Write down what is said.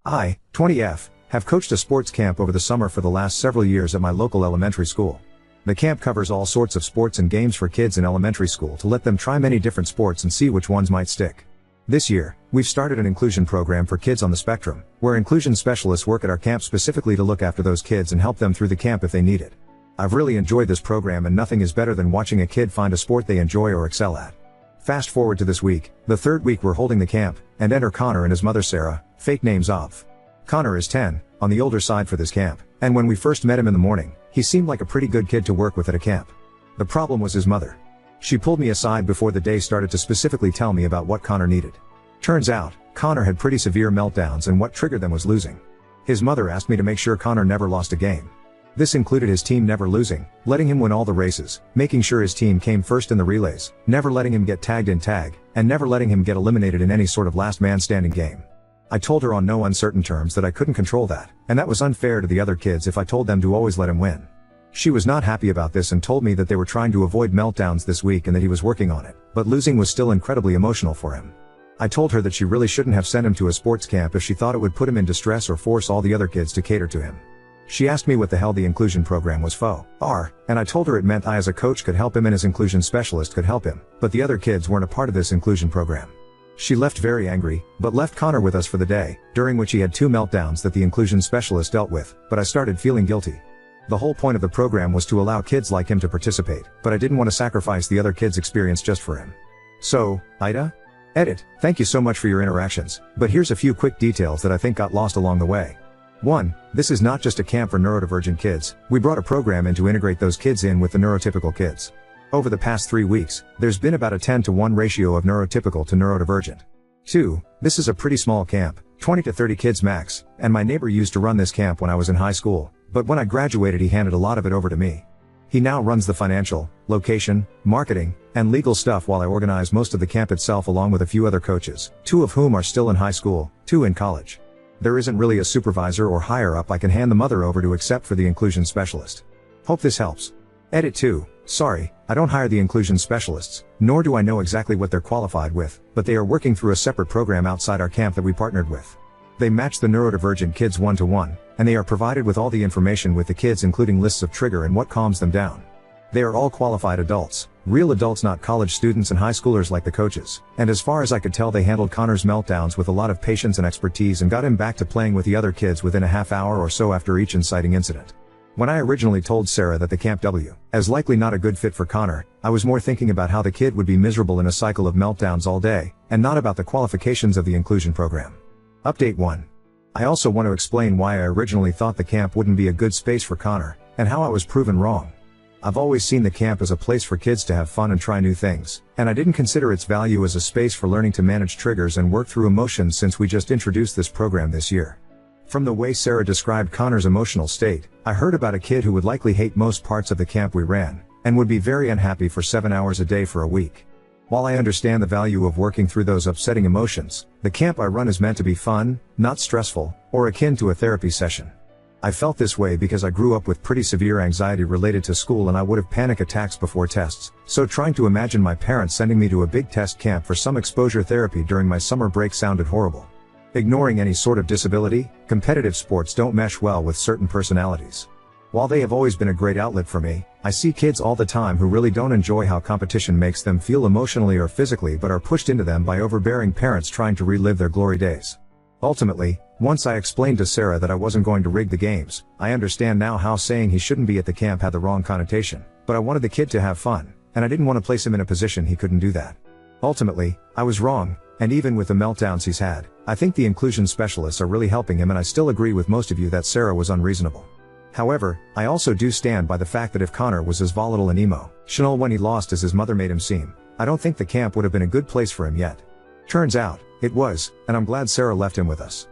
I, 20F, have coached a sports camp over the summer for the last several years at my local elementary school. The camp covers all sorts of sports and games for kids in elementary school to let them try many different sports and see which ones might stick. This year, we've started an inclusion program for kids on the spectrum, where inclusion specialists work at our camp specifically to look after those kids and help them through the camp if they need it. I've really enjoyed this program, and nothing is better than watching a kid find a sport they enjoy or excel at. Fast forward to this week, the third week we're holding the camp, and enter Connor and his mother Sarah, fake names of. Connor is 10, on the older side for this camp, and when we first met him in the morning, he seemed like a pretty good kid to work with at a camp. The problem was his mother. She pulled me aside before the day started to specifically tell me about what Connor needed. Turns out, Connor had pretty severe meltdowns, and what triggered them was losing. His mother asked me to make sure Connor never lost a game. This included his team never losing, letting him win all the races, making sure his team came first in the relays, never letting him get tagged in tag, and never letting him get eliminated in any sort of last man standing game. I told her on no uncertain terms that I couldn't control that, and that was unfair to the other kids if I told them to always let him win. She was not happy about this and told me that they were trying to avoid meltdowns this week and that he was working on it, but losing was still incredibly emotional for him. I told her that she really shouldn't have sent him to a sports camp if she thought it would put him in distress or force all the other kids to cater to him. She asked me what the hell the inclusion program was for, and I told her it meant I as a coach could help him and his inclusion specialist could help him, but the other kids weren't a part of this inclusion program. She left very angry, but left Connor with us for the day, during which he had 2 meltdowns that the inclusion specialist dealt with, but I started feeling guilty. The whole point of the program was to allow kids like him to participate, but I didn't want to sacrifice the other kids' experience just for him. So, Ida? Edit, thank you so much for your interactions, but here's a few quick details that I think got lost along the way. 1. This is not just a camp for neurodivergent kids, we brought a program in to integrate those kids in with the neurotypical kids. Over the past 3 weeks, there's been about a 10-to-1 ratio of neurotypical to neurodivergent. 2. This is a pretty small camp, 20 to 30 kids max, and my neighbor used to run this camp when I was in high school, but when I graduated he handed a lot of it over to me. He now runs the financial, location, marketing, and legal stuff while I organize most of the camp itself along with a few other coaches, 2 of whom are still in high school, 2 in college. There isn't really a supervisor or higher up I can hand the mother over to except for the inclusion specialist. Hope this helps. Edit 2. Sorry, I don't hire the inclusion specialists, nor do I know exactly what they're qualified with, but they are working through a separate program outside our camp that we partnered with. They match the neurodivergent kids 1-to-1, and they are provided with all the information with the kids, including lists of trigger and what calms them down. They are all qualified adults, real adults, not college students and high schoolers like the coaches, and as far as I could tell they handled Connor's meltdowns with a lot of patience and expertise and got him back to playing with the other kids within a half hour or so after each inciting incident. When I originally told Sarah that the Camp W as likely not a good fit for Connor, I was more thinking about how the kid would be miserable in a cycle of meltdowns all day, and not about the qualifications of the inclusion program. Update 1. I also want to explain why I originally thought the camp wouldn't be a good space for Connor, and how I was proven wrong. I've always seen the camp as a place for kids to have fun and try new things, and I didn't consider its value as a space for learning to manage triggers and work through emotions since we just introduced this program this year. From the way Sarah described Connor's emotional state, I heard about a kid who would likely hate most parts of the camp we ran, and would be very unhappy for 7 hours a day for a week. While I understand the value of working through those upsetting emotions, the camp I run is meant to be fun, not stressful, or akin to a therapy session. I felt this way because I grew up with pretty severe anxiety related to school and I would have panic attacks before tests, so trying to imagine my parents sending me to a big test camp for some exposure therapy during my summer break sounded horrible. Ignoring any sort of disability, competitive sports don't mesh well with certain personalities. While they have always been a great outlet for me, I see kids all the time who really don't enjoy how competition makes them feel emotionally or physically but are pushed into them by overbearing parents trying to relive their glory days. Ultimately, once I explained to Sarah that I wasn't going to rig the games, I understand now how saying he shouldn't be at the camp had the wrong connotation, but I wanted the kid to have fun, and I didn't want to place him in a position he couldn't do that. Ultimately, I was wrong, and even with the meltdowns he's had, I think the inclusion specialists are really helping him, and I still agree with most of you that Sarah was unreasonable. However, I also do stand by the fact that if Connor was as volatile and emotional when he lost as his mother made him seem, I don't think the camp would have been a good place for him yet. Turns out, it was, and I'm glad Sarah left him with us.